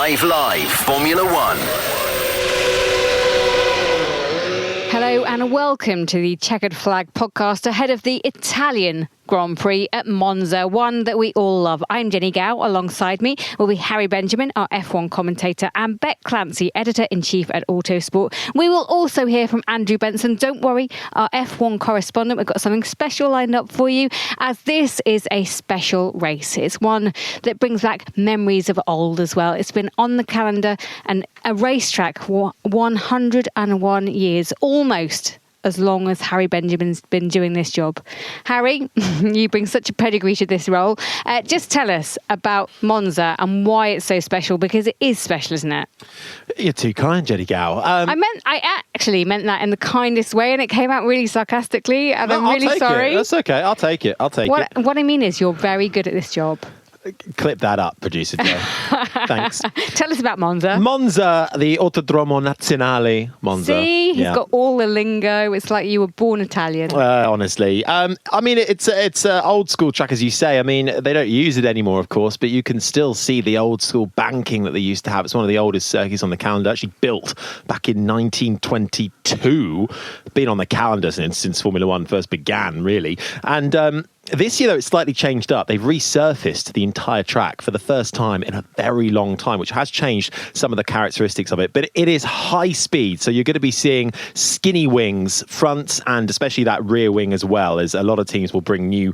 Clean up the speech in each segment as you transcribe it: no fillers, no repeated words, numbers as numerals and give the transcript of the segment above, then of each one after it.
5 Live Formula One. Hello and welcome to the Checkered Flag podcast ahead of the Italian Grand Prix at Monza, one that we all love. I'm Jenny Gow. Alongside me will be Harry Benjamin, our F1 commentator, and Beck Clancy, editor-in-chief at Autosport. We will also hear from Andrew Benson. Don't worry, our F1 correspondent. We've got something special lined up for you, as this is a special race. It's one that brings back memories of old as well. It's been on the calendar and a racetrack for 101 years, almost as long as Harry Benjamin's been doing this job. Harry, you bring such a pedigree to this role. Just tell us about Monza and why it's so special, because it is special, isn't it? You're too kind, Jenny Gow. I actually meant that in the kindest way, and it came out really sarcastically, and I'm really sorry. That's okay. I'll take it. What I mean is, you're very good at this job. Clip that up, producer Joe. Thanks. Tell us about Monza. Monza, the Autodromo Nazionale Monza. See, he's got all the lingo. It's like you were born Italian. Honestly. It's an old school track, as you say. I mean, they don't use it anymore, of course, but you can still see the old school banking that they used to have. It's one of the oldest circuits on the calendar, actually built back in 1922. Been on the calendar since Formula One first began, really. And this year, though, it's slightly changed up. They've resurfaced the entire track for the first time in a very long time, which has changed some of the characteristics of it. But it is high speed, so you're going to be seeing skinny wings, fronts, and especially that rear wing as well, as a lot of teams will bring new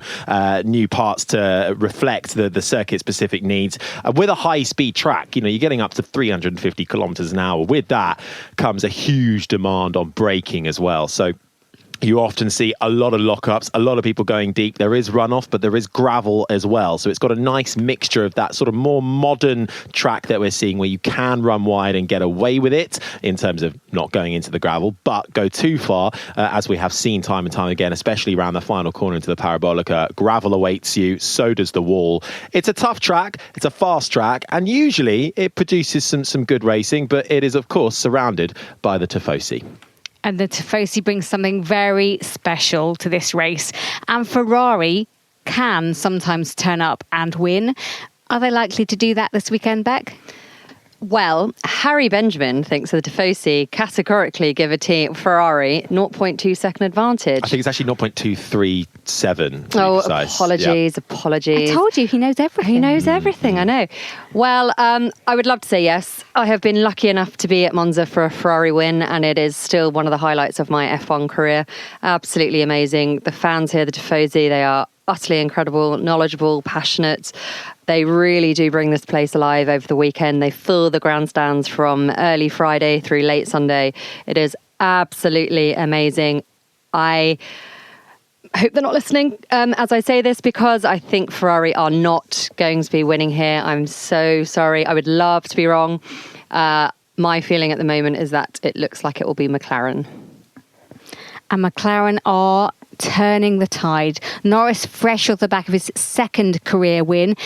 parts to reflect the circuit-specific needs. With a high-speed track, you're getting up to 350 kilometers an hour. With that comes a huge demand on braking as well. So you often see a lot of lockups, a lot of people going deep. There is runoff, but there is gravel as well. So it's got a nice mixture of that sort of more modern track that we're seeing, where you can run wide and get away with it in terms of not going into the gravel, but go too far, as we have seen time and time again, especially around the final corner into the Parabolica. Gravel awaits you, so does the wall. It's a tough track, it's a fast track, and usually it produces some good racing, but it is, of course, surrounded by the Tifosi. And the Tifosi brings something very special to this race. And Ferrari can sometimes turn up and win. Are they likely to do that this weekend, Beck? Well, Harry Benjamin thinks that the Tifosi categorically give Ferrari 0.2 second advantage. I think it's actually 0.237. Oh, precise. Apologies. I told you, he knows everything. He knows everything, I know. Well, I would love to say yes. I have been lucky enough to be at Monza for a Ferrari win, and it is still one of the highlights of my F1 career. Absolutely amazing. The fans here, the Tifosi, they are utterly incredible, knowledgeable, passionate. They really do bring this place alive over the weekend. They fill the grandstands from early Friday through late Sunday. It is absolutely amazing. I hope they're not listening as I say this, because I think Ferrari are not going to be winning here. I'm so sorry. I would love to be wrong. My feeling at the moment is that it looks like it will be McLaren. And McLaren are turning the tide. Norris, fresh off the back of his second career win,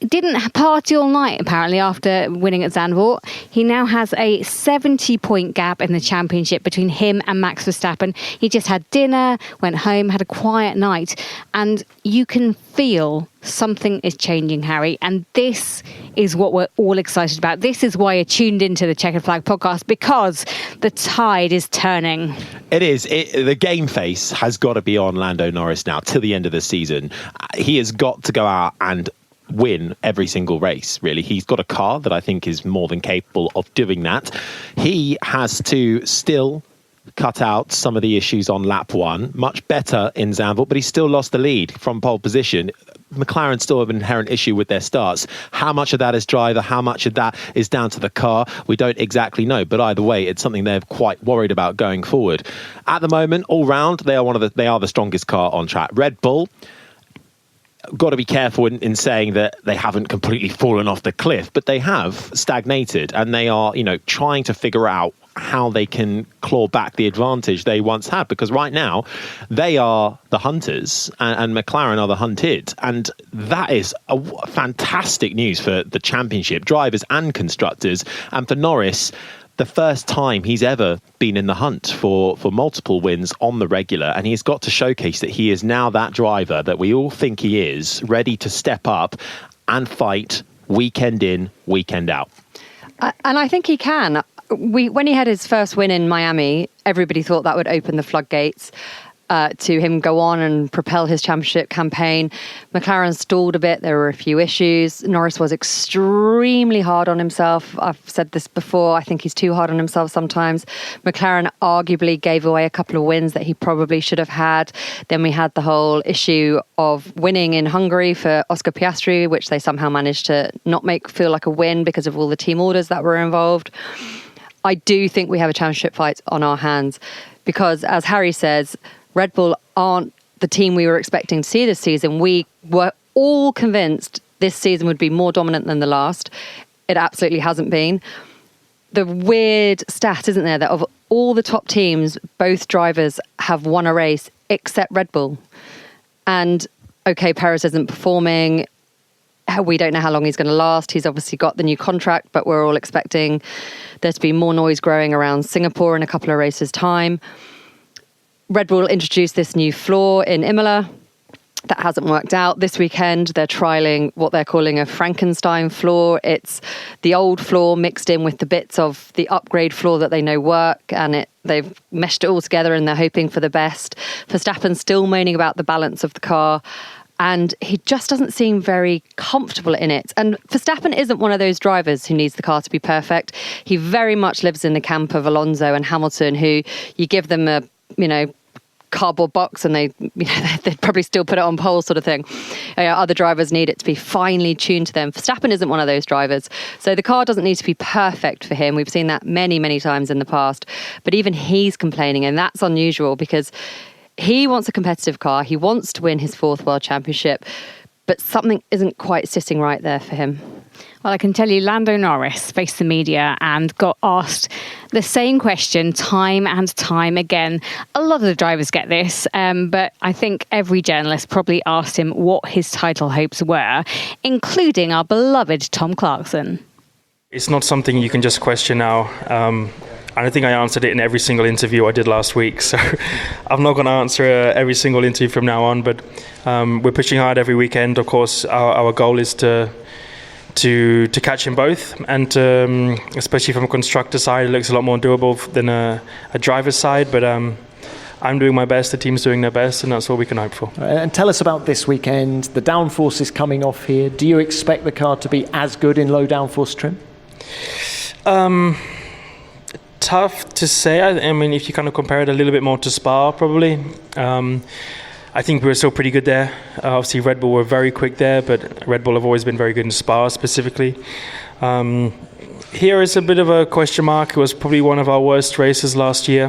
didn't party all night, apparently, after winning at Zandvoort. He now has a 70-point gap in the championship between him and Max Verstappen. He just had dinner, went home, had a quiet night, and you can feel something is changing, Harry. And this is what we're all excited about. This is why you're tuned into the Checkered Flag podcast, because the tide is turning. It is. The game face has got to be on Lando Norris now till the end of the season. He has got to go out and win every single race, really. He's got a car that I think is more than capable of doing that. He has to still cut out some of the issues on lap one. Much better in Zandvoort, but he still lost the lead from pole position. McLaren still have an inherent issue with their starts. How much of that is driver? How much of that is down to the car? We don't exactly know. But either way, it's something they're quite worried about going forward. At the moment, all round, they are the strongest car on track. Red Bull, got to be careful in saying that they haven't completely fallen off the cliff, but they have stagnated, and they are, trying to figure out how they can claw back the advantage they once had, because right now they are the hunters and McLaren are the hunted, and that is a fantastic news for the championship drivers and constructors. And for Norris, the first time he's ever been in the hunt for multiple wins on the regular, and he's got to showcase that he is now that driver that we all think he is, ready to step up and fight weekend in, weekend out. And I think he can. When he had his first win in Miami, everybody thought that would open the floodgates to him go on and propel his championship campaign. McLaren stalled a bit. There were a few issues. Norris was extremely hard on himself. I've said this before. I think he's too hard on himself sometimes. McLaren arguably gave away a couple of wins that he probably should have had. Then we had the whole issue of winning in Hungary for Oscar Piastri, which they somehow managed to not make feel like a win because of all the team orders that were involved. I do think we have a championship fight on our hands because, as Harry says, Red Bull aren't the team we were expecting to see this season. We were all convinced this season would be more dominant than the last. It absolutely hasn't been. The weird stat, isn't there, that of all the top teams, both drivers have won a race except Red Bull. And, okay, Perez isn't performing. We don't know how long he's going to last. He's obviously got the new contract, but we're all expecting there to be more noise growing around Singapore in a couple of races' time. Red Bull introduced this new floor in Imola. That hasn't worked out. This weekend, they're trialling what they're calling a Frankenstein floor. It's the old floor mixed in with the bits of the upgrade floor that they know work, and they've meshed it all together and they're hoping for the best. Verstappen's still moaning about the balance of the car, and he just doesn't seem very comfortable in it. And Verstappen isn't one of those drivers who needs the car to be perfect. He very much lives in the camp of Alonso and Hamilton, who you give them a, cardboard box and they'd probably still put it on pole sort of thing. Other drivers need it to be finely tuned to them. Verstappen isn't one of those drivers. So the car doesn't need to be perfect for him. We've seen that many, many times in the past. But even he's complaining, and that's unusual because he wants a competitive car. He wants to win his 4th World Championship, but something isn't quite sitting right there for him. Well, I can tell you Lando Norris faced the media and got asked the same question time and time again. A lot of the drivers get this, but I think every journalist probably asked him what his title hopes were, including our beloved Tom Clarkson. It's not something you can just question now. I think I answered it in every single interview I did last week. So I'm not going to answer every single interview from now on. But we're pushing hard every weekend. Of course, our goal is to catch them both. And especially from a constructor side, it looks a lot more doable than a driver's side. But I'm doing my best. The team's doing their best. And that's all we can hope for. And tell us about this weekend. The downforce is coming off here. Do you expect the car to be as good in low downforce trim? Tough to say. I mean, if you kind of compare it a little bit more to Spa, probably. I think we're still pretty good there. Obviously, Red Bull were very quick there, but Red Bull have always been very good in Spa specifically. Here is a bit of a question mark. It was probably one of our worst races last year,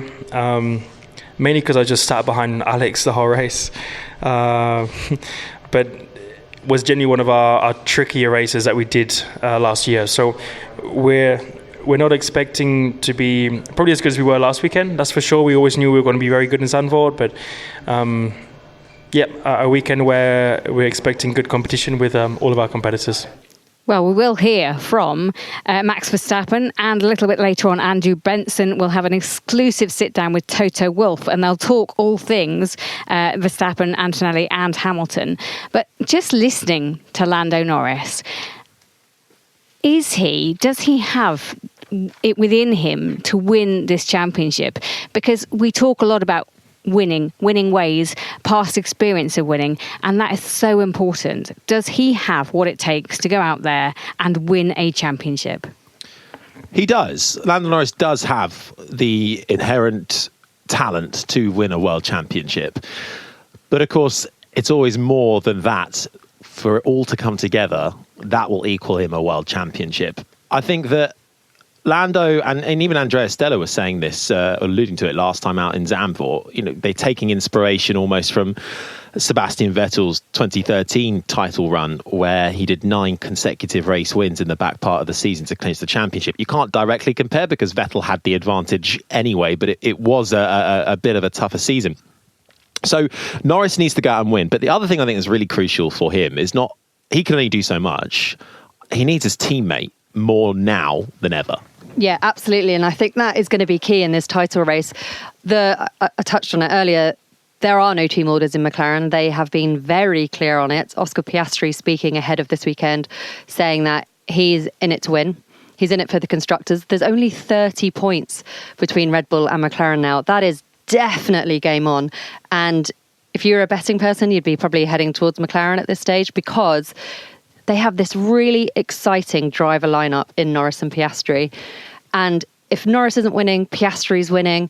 mainly because I just sat behind Alex the whole race. But was genuinely one of our trickier races that we did last year. So we're not expecting to be probably as good as we were last weekend. That's for sure. We always knew we were going to be very good in Zandvoort, but a weekend where we're expecting good competition with all of our competitors. Well, we will hear from Max Verstappen, and a little bit later on, Andrew Benson will have an exclusive sit-down with Toto Wolff, and they'll talk all things Verstappen, Antonelli and Hamilton. But just listening to Lando Norris, does he have it within him to win this championship? Because we talk a lot about winning ways, past experience of winning, and that is so important. Does he have what it takes to go out there and win a championship? He does. Lando Norris does have the inherent talent to win a world championship. But of course, it's always more than that. For it all to come together, that will equal him a world championship. I think that Lando and even Andrea Stella was saying this, alluding to it last time out in Zandvoort. They're taking inspiration almost from Sebastian Vettel's 2013 title run, where he did 9 consecutive race wins in the back part of the season to clinch the championship. You can't directly compare because Vettel had the advantage anyway, but it was a bit of a tougher season. So Norris needs to go out and win. But the other thing I think is really crucial for him is he can only do so much. He needs his teammate more now than ever. Yeah, absolutely. And I think that is going to be key in this title race. I touched on it earlier. There are no team orders in McLaren. They have been very clear on it. Oscar Piastri speaking ahead of this weekend, saying that he's in it to win. He's in it for the constructors. There's only 30 points between Red Bull and McLaren now. That is definitely game on. And if you're a betting person, you'd be probably heading towards McLaren at this stage, because they have this really exciting driver lineup in Norris and Piastri. And if Norris isn't winning, Piastri's winning.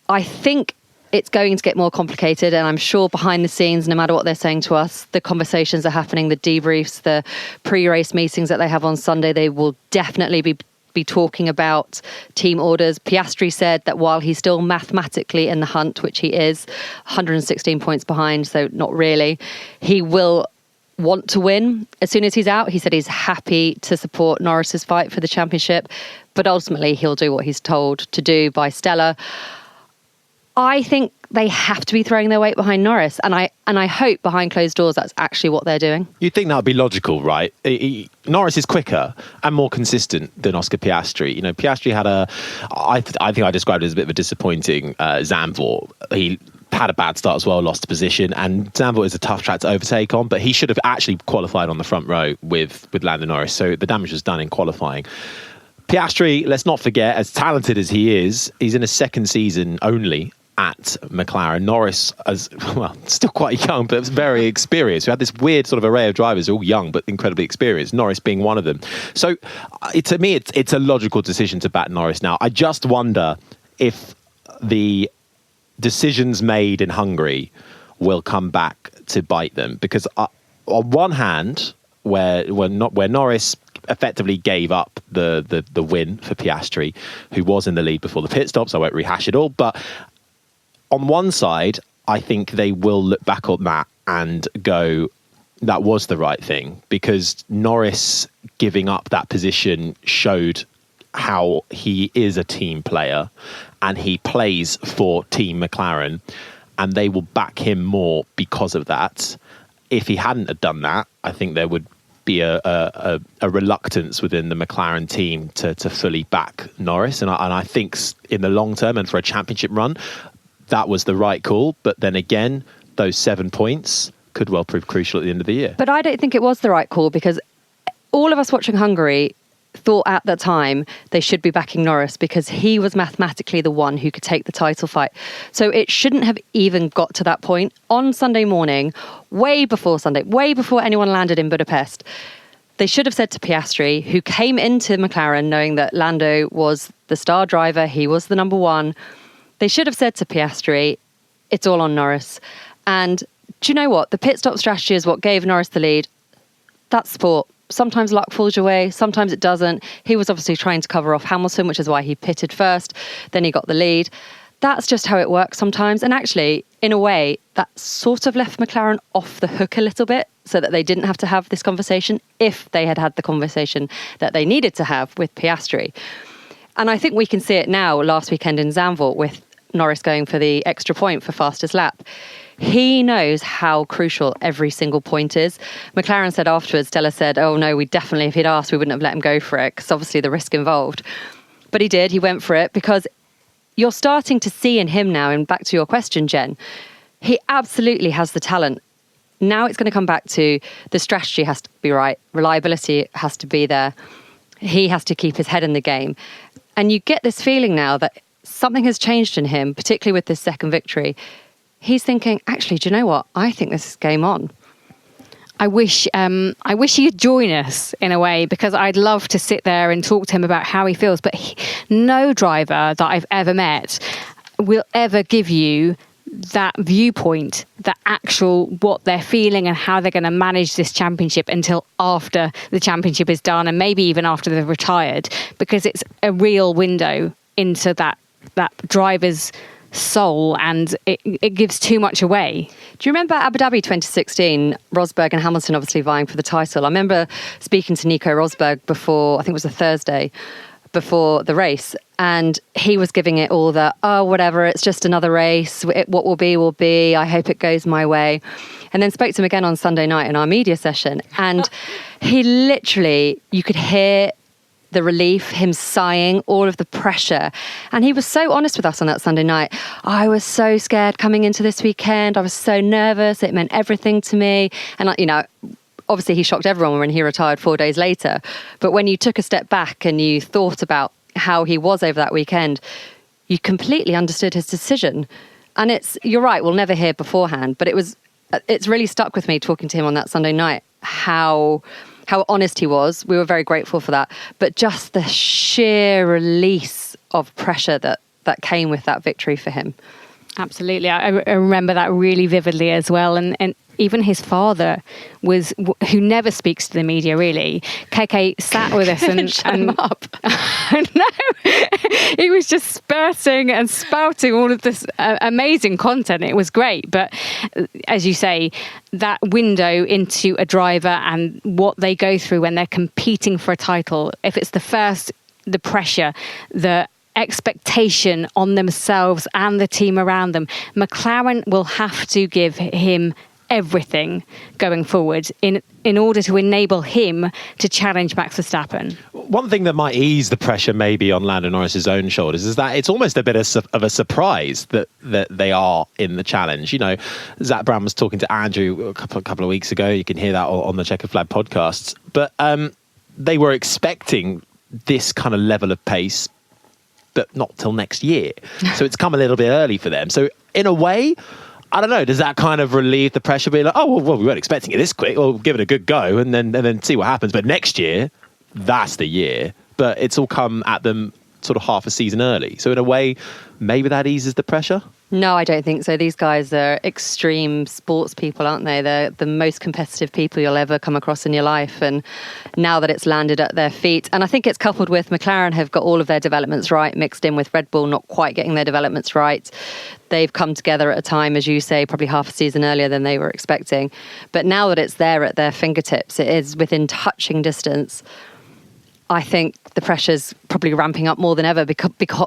I think it's going to get more complicated, and I'm sure behind the scenes, no matter what they're saying to us, the conversations are happening, the debriefs, the pre-race meetings that they have on Sunday, they will definitely be talking about team orders. Piastri said that while he's still mathematically in the hunt, which he is, 116 points behind, so not really, he will want to win as soon as he's out. He said he's happy to support Norris's fight for the championship, but ultimately he'll do what he's told to do by Stella. I think they have to be throwing their weight behind Norris, and I hope behind closed doors that's actually what they're doing. You'd think that would be logical, right? Norris is quicker and more consistent than Oscar Piastri. You know, Piastri had I think I described it as a bit of a disappointing Zandvoort. He had a bad start as well, lost position, and Zandvoort is a tough track to overtake on, but he should have actually qualified on the front row with Lando Norris, so the damage was done in qualifying. Piastri, let's not forget, as talented as he is, he's in his second season only at McLaren. Norris, as well, still quite young, but very experienced. We had this weird sort of array of drivers, all young but incredibly experienced, Norris being one of them. So to me, it's a logical decision to back Norris now. I just wonder if the decisions made in Hungary will come back to bite them, because on one hand, where Norris effectively gave up the win for Piastri, who was in the lead before the pit stops, I won't rehash it all, but on one side, I think they will look back on that and go, that was the right thing, because Norris giving up that position showed how he is a team player and he plays for Team McLaren, and they will back him more because of that. If he hadn't have done that, I think there would be a reluctance within the McLaren team to fully back Norris. And I think in the long term and for a championship run, that was the right call. But then again, those 7 points could well prove crucial at the end of the year. But I don't think it was the right call, because all of us watching Hungary thought at the time they should be backing Norris, because he was mathematically the one who could take the title fight. So it shouldn't have even got to that point. On Sunday morning, way before anyone landed in Budapest, they should have said to Piastri, who came into McLaren knowing that Lando was the star driver, he was the number one, they should have said to Piastri, it's all on Norris. And do you know what? The pit stop strategy is what gave Norris the lead. That's sport. Sometimes luck falls your way, sometimes it doesn't. He was obviously trying to cover off Hamilton, which is why he pitted first. Then he got the lead. That's just how it works sometimes. And actually, in a way, that sort of left McLaren off the hook a little bit, so that they didn't have to have this conversation if they had the conversation that they needed to have with Piastri. And I think we can see it now last weekend in Zandvoort with Norris going for the extra point for fastest lap. He knows how crucial every single point is. McLaren said afterwards, Stella said, oh no, we definitely, if he'd asked, we wouldn't have let him go for it, because obviously the risk involved. But he did, he went for it, because you're starting to see in him now, and back to your question, Jen, he absolutely has the talent. Now it's going to come back to the strategy has to be right, reliability has to be there. He has to keep his head in the game. And you get this feeling now that something has changed in him, particularly with this second victory. He's thinking, actually, do you know what? I think this is game on. I wish he'd join us in a way, because I'd love to sit there and talk to him about how he feels. But no driver that I've ever met will ever give you that viewpoint, the actual what they're feeling and how they're going to manage this championship until after the championship is done, and maybe even after they've retired, because it's a real window into that driver's soul, and it gives too much away. Do you remember Abu Dhabi 2016? Rosberg and Hamilton obviously vying for the title. I remember speaking to Nico Rosberg before, I think it was a Thursday, before the race, and he was giving it all the, oh, whatever, it's just another race, what will be, I hope it goes my way. And then spoke to him again on Sunday night in our media session, and he literally, you could hear the relief, him sighing, all of the pressure. And he was so honest with us on that Sunday night. I was so scared coming into this weekend. I was so nervous. It meant everything to me. And, Obviously, he shocked everyone when he retired 4 days later. But when you took a step back and you thought about how he was over that weekend, you completely understood his decision. And you're right, we'll never hear beforehand, but it's really stuck with me talking to him on that Sunday night, how honest he was. We were very grateful for that. But just the sheer release of pressure that came with that victory for him. Absolutely. I remember that really vividly as well. And even his father who never speaks to the media really, KK sat with us and Shut him up. No, he was just spurting and spouting all of this amazing content. It was great. But as you say, that window into a driver and what they go through when they're competing for a title, if it's the pressure, the expectation on themselves and the team around them, McLaren will have to give him everything going forward in order to enable him to challenge Max Verstappen. One thing that might ease the pressure maybe on Lando Norris's own shoulders is that it's almost a bit of a surprise that they are in the challenge. You know, Zach Brown was talking to Andrew a couple of weeks ago. You can hear that on the Chequered Flag podcasts. But they were expecting this kind of level of pace, but not till next year. So it's come a little bit early for them. So in a way, I don't know, does that kind of relieve the pressure? Being like, oh, well, we weren't expecting it this quick. We'll give it a good go and then see what happens. But next year, that's the year. But it's all come at them sort of half a season early. So in a way, maybe that eases the pressure? No, I don't think so. These guys are extreme sports people, aren't they? They're the most competitive people you'll ever come across in your life. And now that it's landed at their feet, and I think it's coupled with McLaren have got all of their developments right, mixed in with Red Bull not quite getting their developments right. They've come together at a time, as you say, probably half a season earlier than they were expecting. But now that it's there at their fingertips, it is within touching distance. I think the pressure's probably ramping up more than ever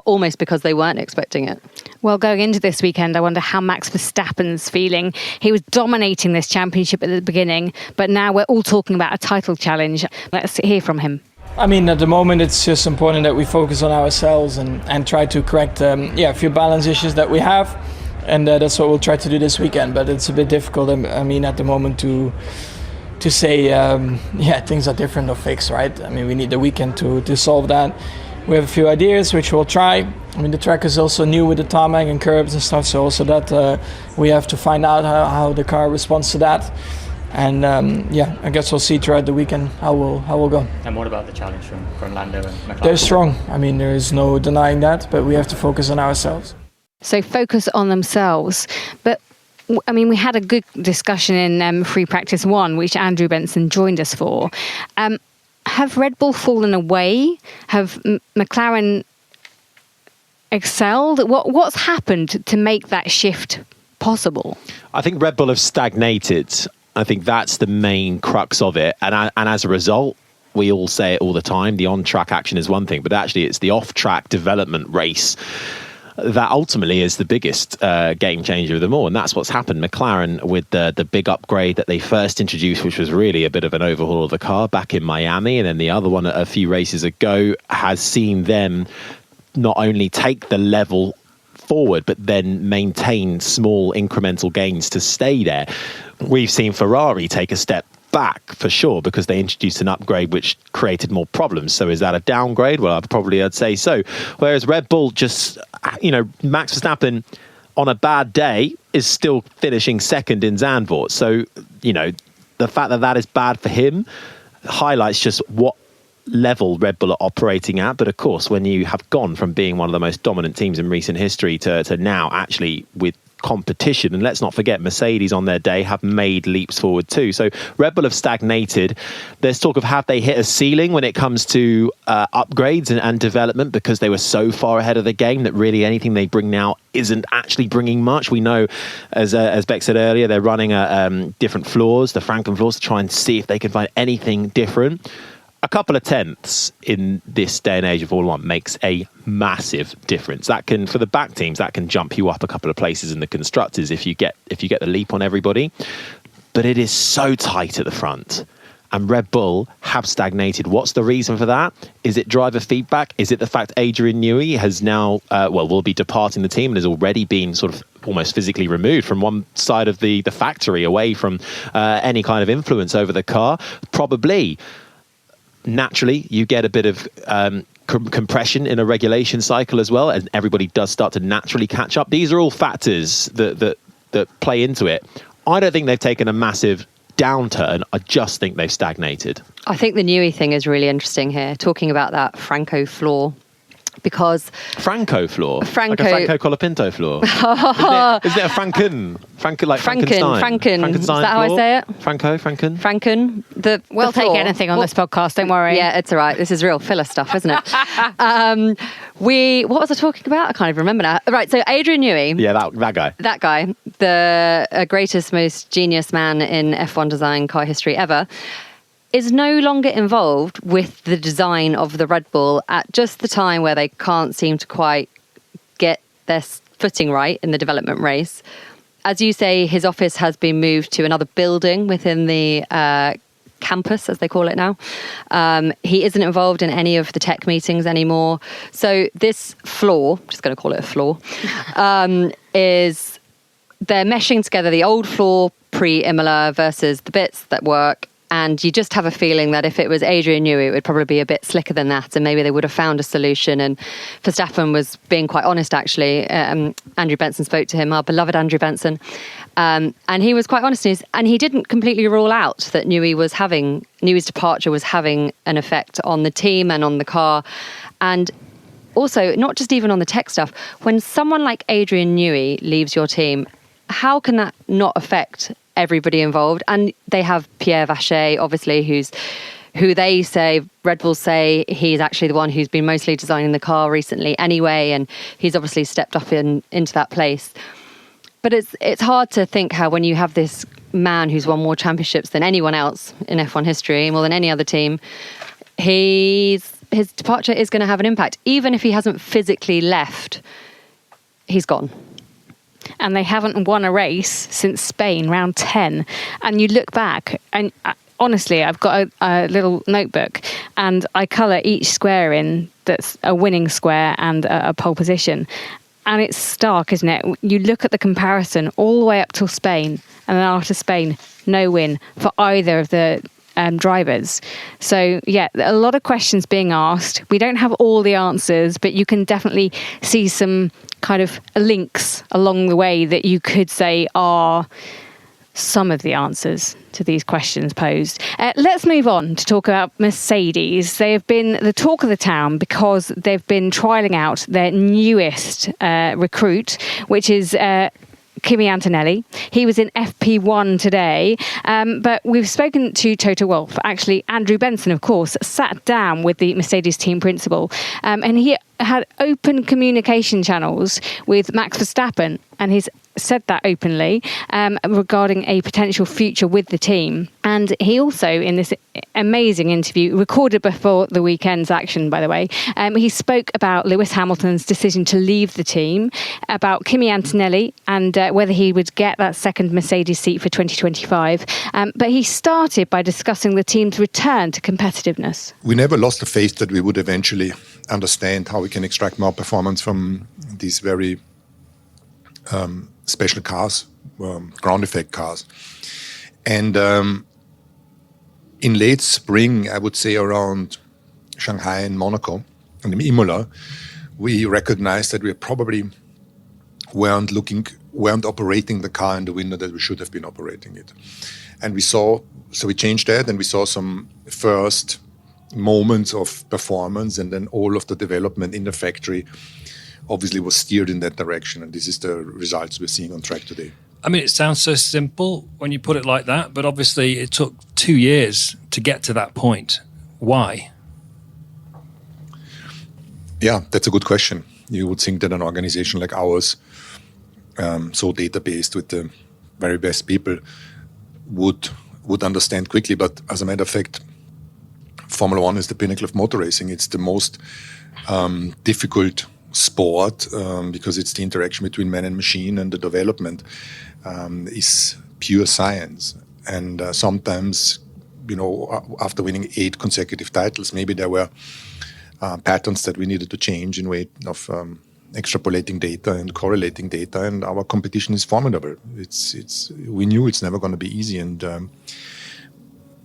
almost because they weren't expecting it. Well, going into this weekend, I wonder how Max Verstappen's feeling. He was dominating this championship at the beginning, but now we're all talking about a title challenge. Let's hear from him. I mean, at the moment, it's just important that we focus on ourselves and try to correct a few balance issues that we have. And that's what we'll try to do this weekend. But it's a bit difficult, I mean, at the moment to say, things are different or fixed, right? I mean, we need the weekend to solve that. We have a few ideas, which we'll try. I mean, the track is also new with the tarmac and curbs and stuff, so also that we have to find out how the car responds to that. And I guess we'll see throughout the weekend how we'll go. And what about the challenge from Lando and McLaren? They're strong. I mean, there is no denying that, but we have to focus on ourselves. So focus on themselves. But I mean, we had a good discussion in Free Practice 1, which Andrew Benson joined us for. Have Red Bull fallen away? Have McLaren excelled? What's happened to make that shift possible? I think Red Bull have stagnated. I think that's the main crux of it. And as a result, we all say it all the time, the on-track action is one thing, but actually it's the off-track development race that ultimately is the biggest game changer of them all. And that's what's happened. McLaren, with the big upgrade that they first introduced, which was really a bit of an overhaul of the car back in Miami, and then the other one a few races ago, has seen them not only take the level forward, but then maintain small incremental gains to stay there. We've seen Ferrari take a step back for sure because they introduced an upgrade which created more problems. So is that a downgrade? Well, I'd say so. Whereas Red Bull just, Max Verstappen on a bad day is still finishing second in Zandvoort. So, the fact that is bad for him highlights just what level Red Bull are operating at. But of course, when you have gone from being one of the most dominant teams in recent history to now actually with competition, and let's not forget Mercedes on their day have made leaps forward too. So Red Bull have stagnated. There's talk of have they hit a ceiling when it comes to upgrades and development, because they were so far ahead of the game that really anything they bring now isn't actually bringing much. We know, as Beck said earlier, they're running different floors, the Franklin floors, to try and see if they can find anything different. A couple of tenths in this day and age of Formula One makes a massive difference. That can, for the back teams, that can jump you up a couple of places in the constructors if you get the leap on everybody. But it is so tight at the front. and Red Bull have stagnated. What's the reason for that? Is it driver feedback? Is it the fact Adrian Newey has now, will be departing the team and has already been sort of almost physically removed from one side of the factory, away from any kind of influence over the car? Probably. Naturally, you get a bit of compression in a regulation cycle as well, and everybody does start to naturally catch up. These are all factors that play into it. I don't think they've taken a massive downturn. I just think they've stagnated. I think the Newey thing is really interesting here, talking about that Franco flaw. Because Franco floor, like a Franco Colapinto floor. Isn't it a Franken, like Frankenstein? Franken. Is that how I say it? Franken. We'll take anything on this podcast. Don't worry. Yeah, it's all right. This is real filler stuff, isn't it? What was I talking about? I can't even remember now. Right. So Adrian Newey. Yeah, that guy. That guy, the greatest, most genius man in F1 design car history ever, is no longer involved with the design of the Red Bull at just the time where they can't seem to quite get their footing right in the development race. As you say, his office has been moved to another building within the campus, as they call it now. He isn't involved in any of the tech meetings anymore. So this flaw, I'm just going to call it a flaw, is they're meshing together the old flaw pre-Imola versus the bits that work. And you just have a feeling that if it was Adrian Newey, it would probably be a bit slicker than that. And maybe they would have found a solution. And Verstappen was being quite honest, actually. Andrew Benson spoke to him, our beloved Andrew Benson. And he was quite honest. And he didn't completely rule out that Newey's departure was having an effect on the team and on the car. And also, not just even on the tech stuff. When someone like Adrian Newey leaves your team, how can that not affect everybody involved? And they have Pierre Vacher, obviously, who they say, Red Bull say, he's actually the one who's been mostly designing the car recently anyway, and he's obviously stepped up into that place. But it's hard to think how when you have this man who's won more championships than anyone else in F1 history, more than any other team, his departure is going to have an impact. Even if he hasn't physically left, he's gone. And they haven't won a race since Spain, round 10. And you look back, and honestly, I've got a little notebook, and I colour each square in that's a winning square and a pole position. And it's stark, isn't it? You look at the comparison all the way up till Spain, and then after Spain, no win for either of the drivers. So, yeah, a lot of questions being asked. We don't have all the answers, but you can definitely see some kind of links along the way that you could say are some of the answers to these questions posed. Let's move on to talk about Mercedes. They have been the talk of the town because they've been trialling out their newest recruit, which is Kimi Antonelli. He was in FP1 today, but we've spoken to Toto Wolff. Actually, Andrew Benson, of course, sat down with the Mercedes team principal, and he had open communication channels with Max Verstappen, and he's said that openly regarding a potential future with the team. And he also, in this amazing interview, recorded before the weekend's action, by the way, he spoke about Lewis Hamilton's decision to leave the team, about Kimi Antonelli and whether he would get that second Mercedes seat for 2025. But he started by discussing the team's return to competitiveness. We never lost the faith that we would eventually understand how we can extract more performance from these very special cars, ground effect cars. And in late spring, I would say around Shanghai and Monaco and Imola, we recognized that we probably weren't operating the car in the window that we should have been operating it. And so we changed that, and we saw some first moments of performance, and then all of the development in the factory obviously was steered in that direction, and this is the results we're seeing on track today. I mean, it sounds so simple when you put it like that, but obviously it took 2 years to get to that point. Why? Yeah, that's a good question. You would think that an organization like ours, so data-based with the very best people, would understand quickly, but as a matter of fact, Formula One is the pinnacle of motor racing. It's the most difficult sport because it's the interaction between man and machine, and the development is pure science. And sometimes after winning 8 consecutive titles, maybe there were patterns that we needed to change in way of extrapolating data and correlating data, and our competition is formidable. We knew it's never going to be easy, and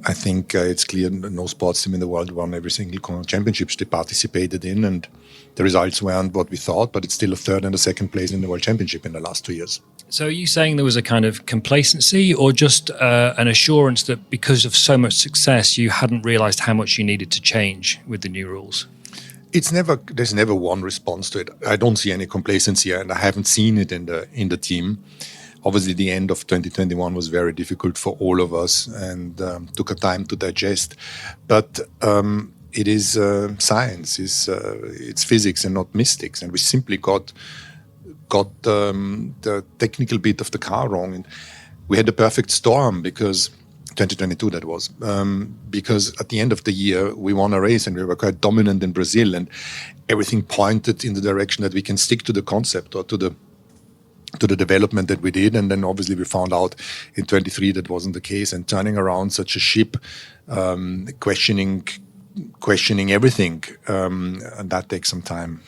I think it's clear no sports team in the world won every single championships they participated in, and the results weren't what we thought, but it's still a 3rd and a 2nd place in the World Championship in the last 2 years. So are you saying there was a kind of complacency or just an assurance that because of so much success, you hadn't realized how much you needed to change with the new rules? There's never one response to it. I don't see any complacency, and I haven't seen it in the team. Obviously, the end of 2021 was very difficult for all of us and took a time to digest. But it is science, it's physics and not mystics. And we simply got the technical bit of the car wrong. And we had the perfect storm because 2022 that was, because at the end of the year we won a race and we were quite dominant in Brazil, and everything pointed in the direction that we can stick to the concept or to the development that we did. And then obviously we found out in 23 that wasn't the case, and turning around such a ship, questioning everything, and that takes some time.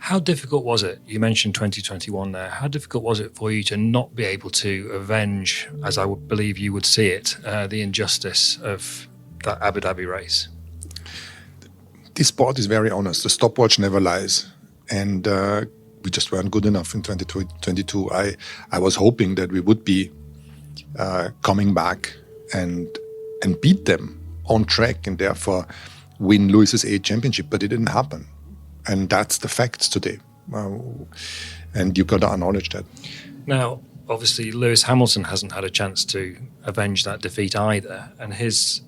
How difficult was it? You mentioned 2021 there. How difficult was it for you to not be able to avenge, as I would believe you would see it, the injustice of that Abu Dhabi race? This sport is very honest. The stopwatch never lies. And we just weren't good enough in 2022. I was hoping that we would be coming back and beat them on track and therefore win Lewis's 8th championship, but it didn't happen. And that's the facts today. And you've got to acknowledge that. Now, obviously, Lewis Hamilton hasn't had a chance to avenge that defeat either. And his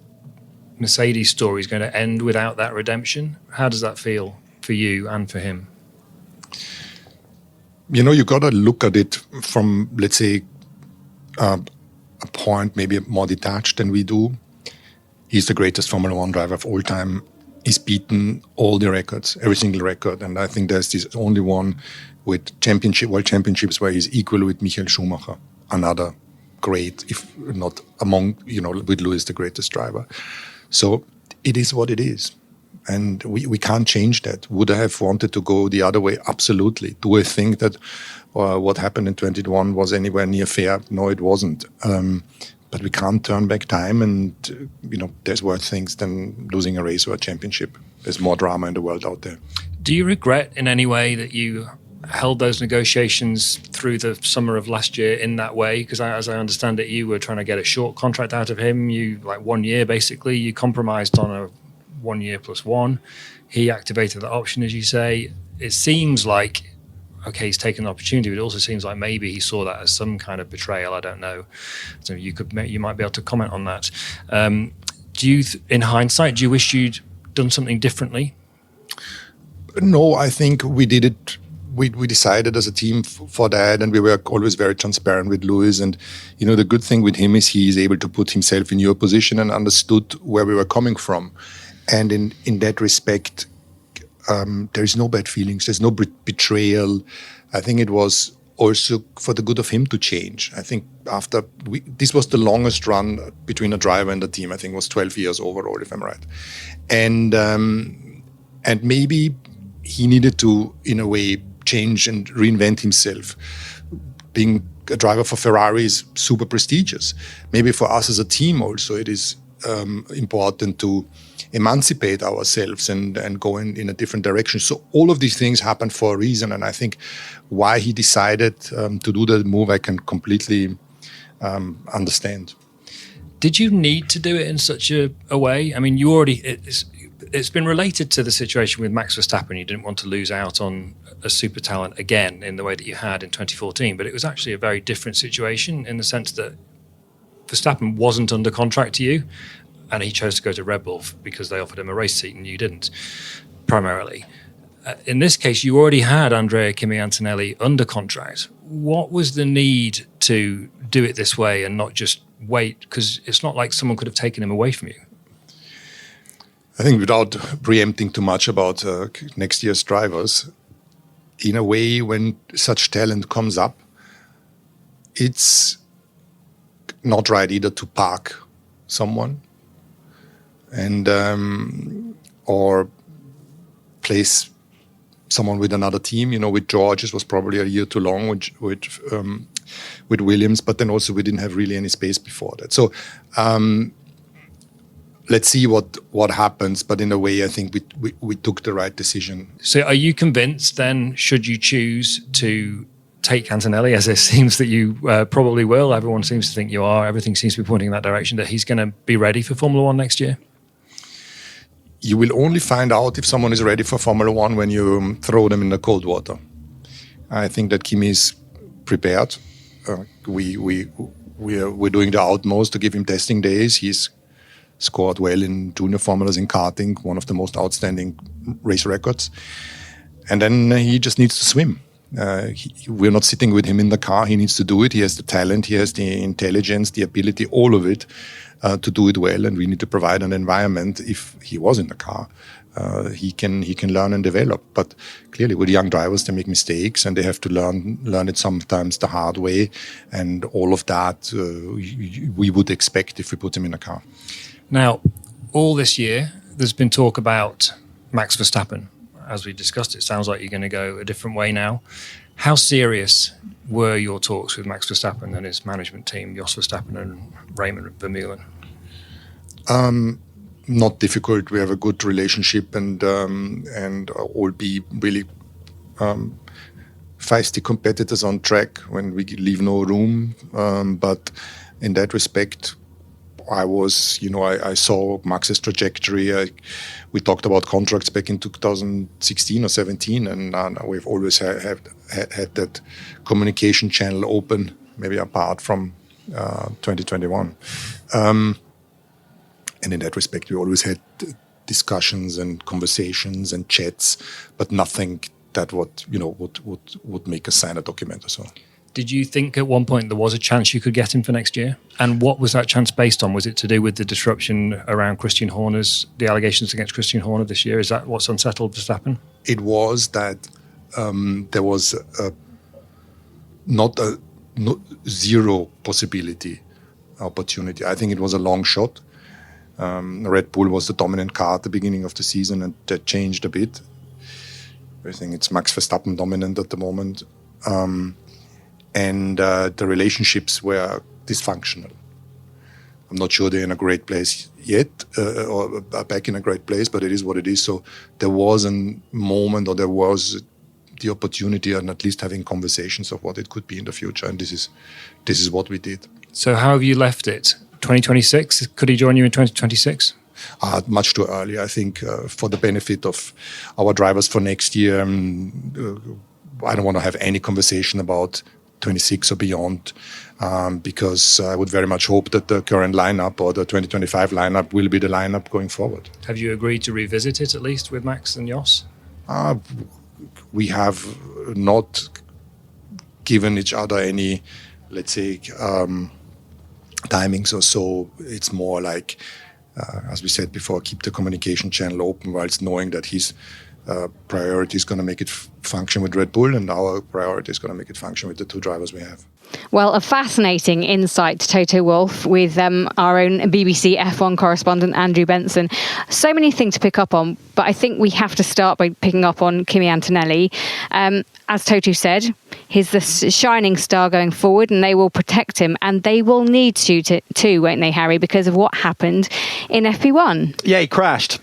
Mercedes story is going to end without that redemption. How does that feel for you and for him? You got to look at it from, let's say, a point maybe more detached than we do. He's the greatest Formula One driver of all time. He's beaten all the records, every single record. And I think there's this only one with World Championships where he's equal with Michael Schumacher, another great, if not among, with Lewis, the greatest driver. So it is what it is. And we can't change that. Would I have wanted to go the other way? Absolutely. Do I think that what happened in 2021 was anywhere near fair? No, it wasn't. But we can't turn back time, and there's worse things than losing a race or a championship. There's more drama in the world out there. Do you regret in any way that you held those negotiations through the summer of last year in that way? Because as I understand it, you were trying to get a short contract out of him. You 1 year basically. You compromised on a 1 year plus one. He activated the option, as you say. It seems like, okay, he's taken the opportunity, but it also seems like maybe he saw that as some kind of betrayal. I don't know. So you might be able to comment on that. In hindsight, do you wish you'd done something differently? No, I think we did it. We decided as a team for that, and we were always very transparent with Lewis. And the good thing with him is he is able to put himself in your position and understood where we were coming from. And in that respect, there is no bad feelings. There's no betrayal. I think it was also for the good of him to change. I think this was the longest run between a driver and the team. I think it was 12 years overall, if I'm right. And maybe he needed to, in a way, change and reinvent himself. Being a driver for Ferrari is super prestigious. Maybe for us as a team also, it is important to emancipate ourselves and go in a different direction. So all of these things happen for a reason. And I think why he decided to do that move, I can completely understand. Did you need to do it in such a way? I mean, it's been related to the situation with Max Verstappen. You didn't want to lose out on a super talent again in the way that you had in 2014. But it was actually a very different situation in the sense that Verstappen wasn't under contract to you, and he chose to go to Red Bull because they offered him a race seat and you didn't, primarily. In this case, you already had Andrea Kimi Antonelli under contract. What was the need to do it this way and not just wait? Because it's not like someone could have taken him away from you. I think without preempting too much about next year's drivers, in a way, when such talent comes up, it's not right either to park someone and or place someone with another team. With George, it was probably a year too long with Williams, but then also we didn't have really any space before that. So let's see what happens. But in a way, I think we took the right decision. So are you convinced then, should you choose to take Antonelli, as it seems that you probably will, everyone seems to think you are, everything seems to be pointing in that direction, that he's going to be ready for Formula One next year? You will only find out if someone is ready for Formula One when you throw them in the cold water. I think that Kimi is prepared. We're doing the utmost to give him testing days. He's scored well in junior formulas in karting, one of the most outstanding race records. And then he just needs to swim. We're not sitting with him in the car. He needs to do it. He has the talent, he has the intelligence, the ability, all of it to do it well. And we need to provide an environment. If he was in the car, he can learn and develop. But clearly, with young drivers, they make mistakes and they have to learn it sometimes the hard way. And all of that we would expect if we put him in a car. Now, all this year, there's been talk about Max Verstappen. As we discussed, it sounds like you're going to go a different way now. How serious were your talks with Max Verstappen and his management team, Jos Verstappen and Raymond Vermeulen? Not difficult. We have a good relationship and all be really feisty competitors on track when we leave no room. But in that respect, I saw Max's trajectory. We talked about contracts back in 2016 or 17, and we've always had that communication channel open, maybe apart from 2021. And in that respect, we always had discussions and conversations and chats, but nothing that would make us sign a document or so. Did you think at one point there was a chance you could get him for next year? And what was that chance based on? Was it to do with the disruption around the allegations against Christian Horner this year? Is that what's unsettled Verstappen? It was that there was not zero opportunity. I think it was a long shot. Red Bull was the dominant car at the beginning of the season, and that changed a bit. I think it's Max Verstappen dominant at the moment. And the relationships were dysfunctional. I'm not sure they're in a great place yet, or back in a great place, but it is what it is. So there was a moment, or there was the opportunity, and at least having conversations of what it could be in the future. And this is what we did. So how have you left it? 2026? Could he join you in 2026? Much too early. I think for the benefit of our drivers for next year, I don't want to have any conversation about 26 or beyond, because I would very much hope that the current lineup or the 2025 lineup will be the lineup going forward. Have you agreed to revisit it at least with Max and Jos? We have not given each other any, let's say, timings or so. It's more like, as we said before, keep the communication channel open whilst knowing that his priority is going to make it function with Red Bull, and our priority is going to make it function with the two drivers we have. Well, a fascinating insight, Toto Wolff, with our own BBC F1 correspondent, Andrew Benson. So many things to pick up on, but I think we have to start by picking up on Kimi Antonelli. As Toto said, he's the shining star going forward, and they will protect him, and they will need to too, won't they, Harry, because of what happened in FP1? Yeah, he crashed.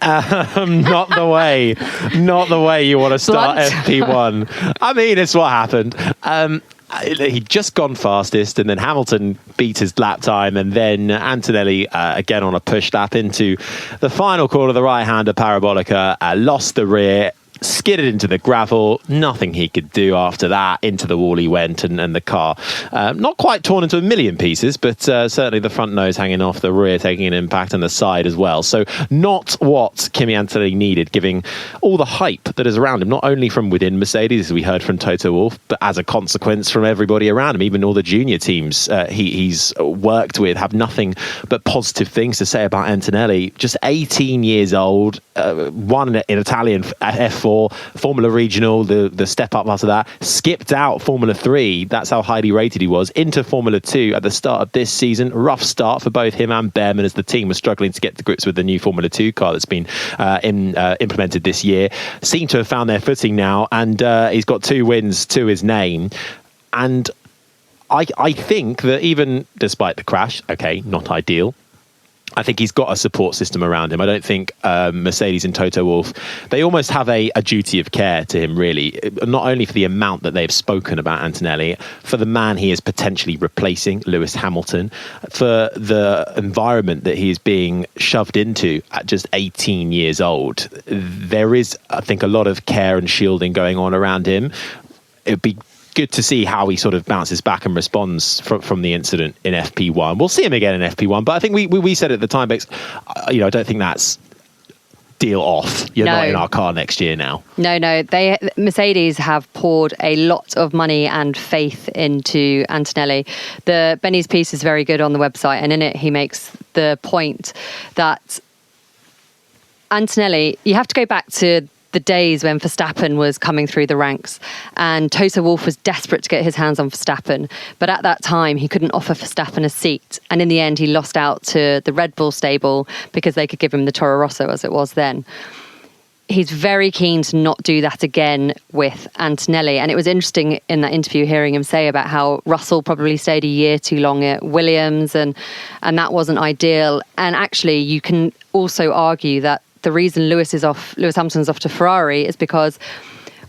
Not the way you want to start FP1. I mean, it's what happened. He'd just gone fastest, and then Hamilton beat his lap time, and then Antonelli again on a push lap into the final corner of the right-hander Parabolica, lost the rear, skidded into the gravel. Nothing he could do after that. Into the wall he went, and the car not quite torn into a million pieces, but certainly the front nose hanging off, the rear taking an impact, and the side as well. So not what Kimi Antonelli needed, giving all the hype that is around him, not only from within Mercedes, as we heard from Toto Wolff, but as a consequence from everybody around him. Even all the junior teams he's worked with have nothing but positive things to say about Antonelli. Just 18 years old, won in Italian F4 4, Formula Regional, the step up after that, skipped out Formula 3, that's how highly rated he was, into Formula 2 at the start of this season. Rough start for both him and Behrman as the team was struggling to get to grips with the new Formula 2 car that's been implemented this year. Seem to have found their footing now, and he's got 2 wins to his name. And I think that even despite the crash, okay, not ideal, I think he's got a support system around him. I don't think Mercedes and Toto Wolff, they almost have a duty of care to him, really, not only for the amount that they've spoken about Antonelli, for the man he is potentially replacing, Lewis Hamilton, for the environment that he is being shoved into at just 18 years old. There is, I think, a lot of care and shielding going on around him. It'd be good to see how he sort of bounces back and responds from the incident in FP1. We'll see him again in FP1, but I think we said at the time, Bex, I don't think that's deal off. You're not in our car next year now. No. Mercedes have poured a lot of money and faith into Antonelli. Benny's piece is very good on the website, and in it he makes the point that Antonelli, you have to go back to the days when Verstappen was coming through the ranks, and Toto Wolff was desperate to get his hands on Verstappen, but at that time he couldn't offer Verstappen a seat, and in the end he lost out to the Red Bull stable because they could give him the Toro Rosso as it was then. He's very keen to not do that again with Antonelli, and it was interesting in that interview hearing him say about how Russell probably stayed a year too long at Williams, and that wasn't ideal. And actually you can also argue that the reason Lewis Hamilton's off to Ferrari is because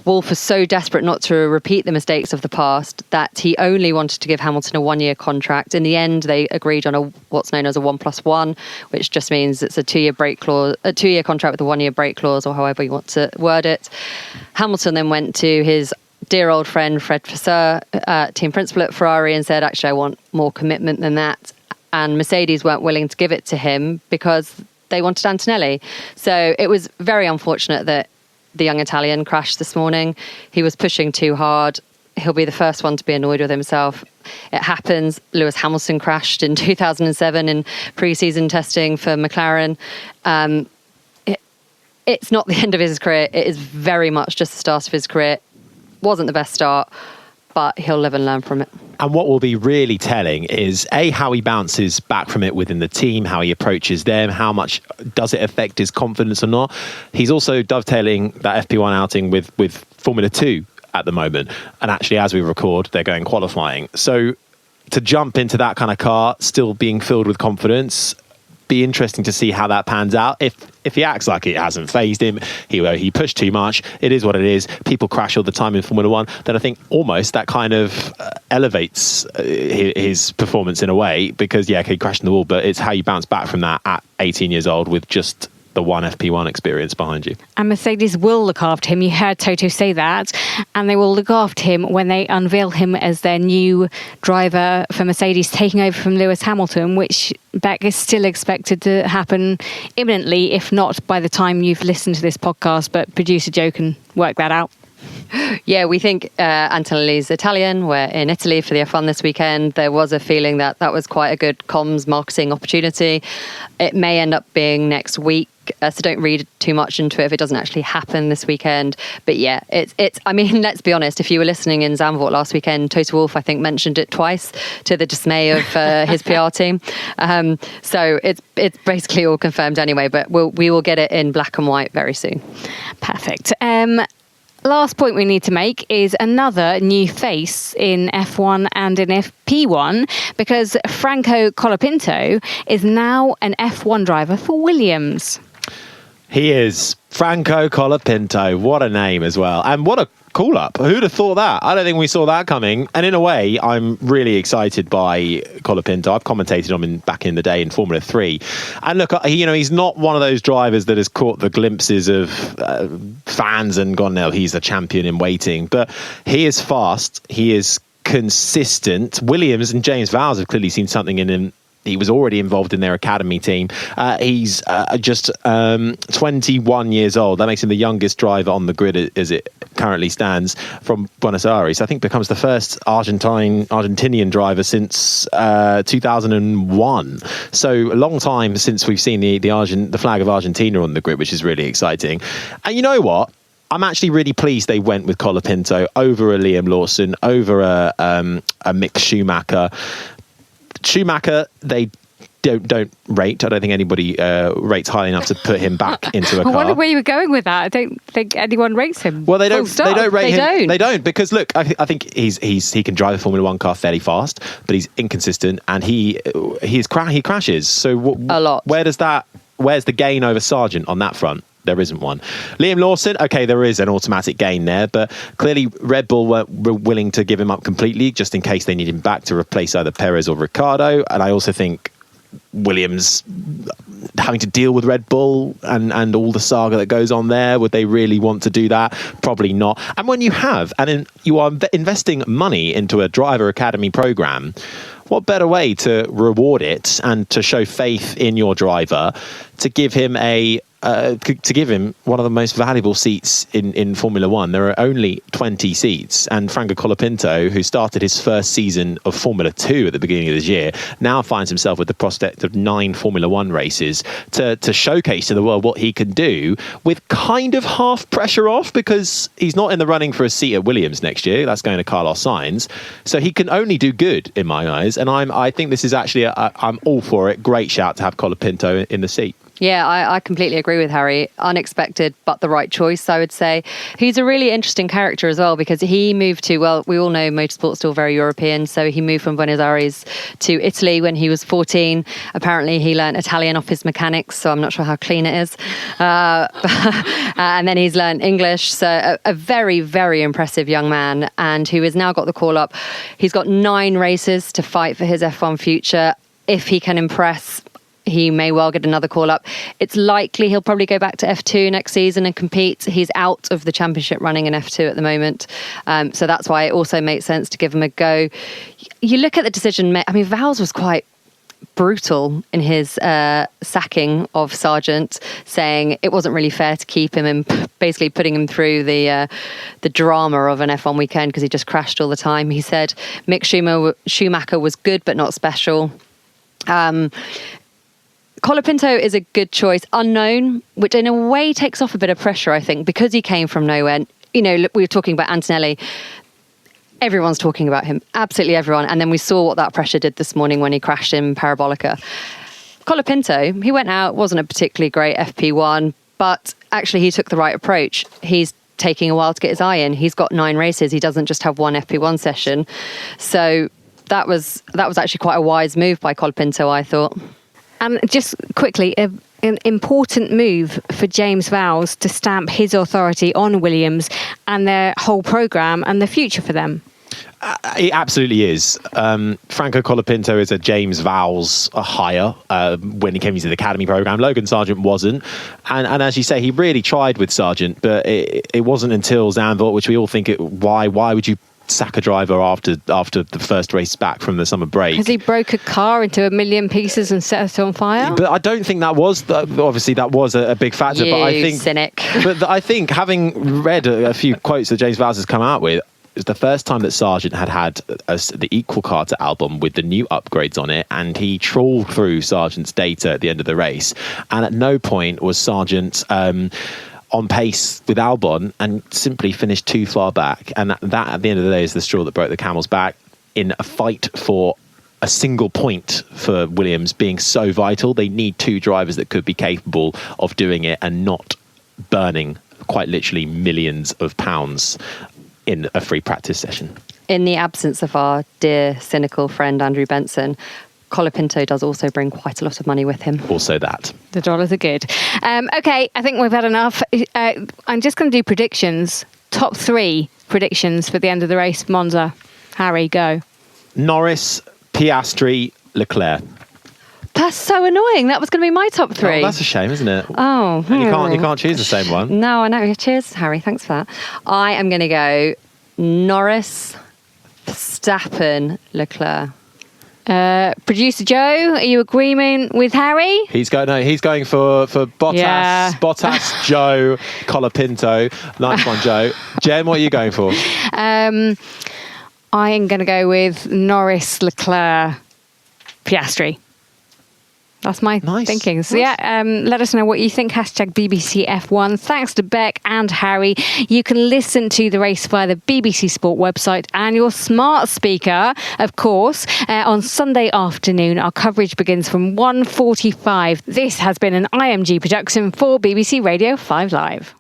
Wolff was so desperate not to repeat the mistakes of the past that he only wanted to give Hamilton a 1-year contract. In the end, they agreed on what's known as a 1+1, which just means it's a 2-year break clause, a 2-year contract with a 1-year break clause, or however you want to word it. Hamilton then went to his dear old friend Fred Vasseur, team principal at Ferrari, and said, actually, I want more commitment than that. And Mercedes weren't willing to give it to him because they wanted Antonelli. So it was very unfortunate that the young Italian crashed this morning. He was pushing too hard. He'll be the first one to be annoyed with himself. It happens. Lewis Hamilton crashed in 2007 in pre-season testing for McLaren. It's not the end of his career. It is very much just the start of his career. Wasn't the best start, but he'll live and learn from it. And what will be really telling is, how he bounces back from it within the team, how he approaches them, how much does it affect his confidence or not. He's also dovetailing that FP1 outing with Formula 2 at the moment. And actually, as we record, they're going qualifying. So to jump into that kind of car, still being filled with confidence, be interesting to see how that pans out. If he acts like it hasn't fazed him, he pushed too much, it is what it is, people crash all the time in Formula 1, then I think almost that kind of elevates his performance in a way, because he crashed in the wall, but it's how you bounce back from that at 18 years old with just the one FP1 experience behind you. And Mercedes will look after him. You heard Toto say that. And they will look after him when they unveil him as their new driver for Mercedes, taking over from Lewis Hamilton, which, Beck, is still expected to happen imminently, if not by the time you've listened to this podcast. But producer Joe can work that out. Yeah, we think Antonelli's Italian. We're in Italy for the F1 this weekend. There was a feeling that was quite a good comms marketing opportunity. It may end up being next week, so don't read too much into it if it doesn't actually happen this weekend. But yeah, it's. I mean, let's be honest. If you were listening in Zandvoort last weekend, Toto Wolff, I think, mentioned it twice to the dismay of his PR team. So it's basically all confirmed anyway. But we will get it in black and white very soon. Perfect. Last point we need to make is another new face in F1 and in FP1, because Franco Colapinto is now an F1 driver for Williams. He is. Franco Colapinto. What a name as well. And what a call up. Who'd have thought that? I don't think we saw that coming. And in a way, I'm really excited by Colapinto. I've commentated on him back in the day in Formula 3. And look, he's not one of those drivers that has caught the glimpses of fans and gone, no, he's the champion in waiting. But he is fast. He is consistent. Williams and James Vowles have clearly seen something in him. He was already involved in their academy team. He's just 21 years old. That makes him the youngest driver on the grid as it currently stands from Buenos Aires. I think becomes the first Argentinian driver since 2001. So a long time since we've seen the flag of Argentina on the grid, which is really exciting. And you know what? I'm actually really pleased they went with Colapinto over a Liam Lawson, over a Mick Schumacher. Schumacher, they don't rate. I don't think anybody rates highly enough to put him back into a car. I wonder where you were going with that. I don't think anyone rates him. Well, they don't. They don't rate him. Don't. They don't, because look, I think he can drive a Formula One car fairly fast, but he's inconsistent and he crashes. So a lot. Where's the gain over Sargent on that front? There isn't one. Liam Lawson, okay, there is an automatic gain there, but clearly Red Bull were willing to give him up completely just in case they need him back to replace either Perez or Ricciardo. And I also think Williams having to deal with Red Bull and all the saga that goes on there, would they really want to do that? Probably not. And when you you are investing money into a driver academy program, what better way to reward it and to show faith in your driver to give him one of the most valuable seats in Formula One? There are only 20 seats, and Franco Colapinto, who started his first season of Formula 2 at the beginning of this year, now finds himself with the prospect of 9 Formula 1 races to showcase to the world what he can do, with kind of half pressure off, because he's not in the running for a seat at Williams next year. That's going to Carlos Sainz. So he can only do good in my eyes, and I think this is actually I'm all for it. Great shout to have Colapinto in the seat. Yeah, I completely agree with Harry. Unexpected, but the right choice, I would say. He's a really interesting character as well, because he moved to, well, we all know motorsport's still very European, so he moved from Buenos Aires to Italy when he was 14. Apparently, he learned Italian off his mechanics, so I'm not sure how clean it is. And then he's learned English, so a very, very impressive young man, and who has now got the call up. He's got 9 races to fight for his F1 future. If he can impress, he may well get another call up. It's likely he'll probably go back to F2 next season and compete. He's out of the championship running in F2 at the moment. So that's why it also makes sense to give him a go. You look at the decision, I mean, Vowles was quite brutal in his sacking of Sargent, saying it wasn't really fair to keep him and basically putting him through the drama of an F1 weekend because he just crashed all the time. He said Mick Schumacher was good but not special. Colapinto is a good choice, unknown, which in a way takes off a bit of pressure, I think, because he came from nowhere. You know, we were talking about Antonelli. Everyone's talking about him, absolutely everyone. And then we saw what that pressure did this morning when he crashed in Parabolica. Colapinto, he went out, wasn't a particularly great FP1, but actually he took the right approach. He's taking a while to get his eye in. He's got 9 races. He doesn't just have one FP1 session. So that was actually quite a wise move by Colapinto, I thought. And just quickly, an important move for James Vowles to stamp his authority on Williams and their whole programme and the future for them. It absolutely is. Franco Colapinto is a James Vowles hire when he came into the academy program. Logan Sargent wasn't. And as you say, he really tried with Sargent, but it wasn't until Zandvoort, which we all think, why would you sack a driver after the first race back from the summer break? Has he broke a car into a million pieces and set it on fire? But I don't think that was obviously that was a big factor. You but I think cynic. But I think, having read a few quotes that James Vowles has come out with, it's the first time that Sargent had the equal car to Albon with the new upgrades on it, and he trawled through Sargent's data at the end of the race, and at no point was Sargent on pace with Albon, and simply finished too far back. And that at the end of the day is the straw that broke the camel's back in a fight for a single point for Williams being so vital. They need 2 drivers that could be capable of doing it and not burning quite literally millions of pounds in a free practice session. In the absence of our dear cynical friend Andrew Benson, Colapinto does also bring quite a lot of money with him. Also that. The dollars are good. Okay, I think we've had enough. I'm just going to do predictions. Top 3 predictions for the end of the race, Monza. Harry, go. Norris, Piastri, Leclerc. That's so annoying. That was going to be my top 3. Oh, that's a shame, isn't it? Oh. And you can't choose the same one. No, I know. Cheers, Harry. Thanks for that. I am going to go Norris, Verstappen, Leclerc. Producer Joe, are you agreeing with Harry? He's going for Bottas, Yeah. Bottas, Joe, Colapinto. Nice one, Joe. Jen, what are you going for? I am going to go with Norris, Leclerc, Piastri. That's my Nice. thinking. So let us know what you think. Hashtag BBC F1. Thanks to Beck and Harry. You can listen to the race via the BBC Sport website and your smart speaker, of course. On Sunday afternoon, our coverage begins from 1:45. This has been an IMG production for BBC Radio 5 Live.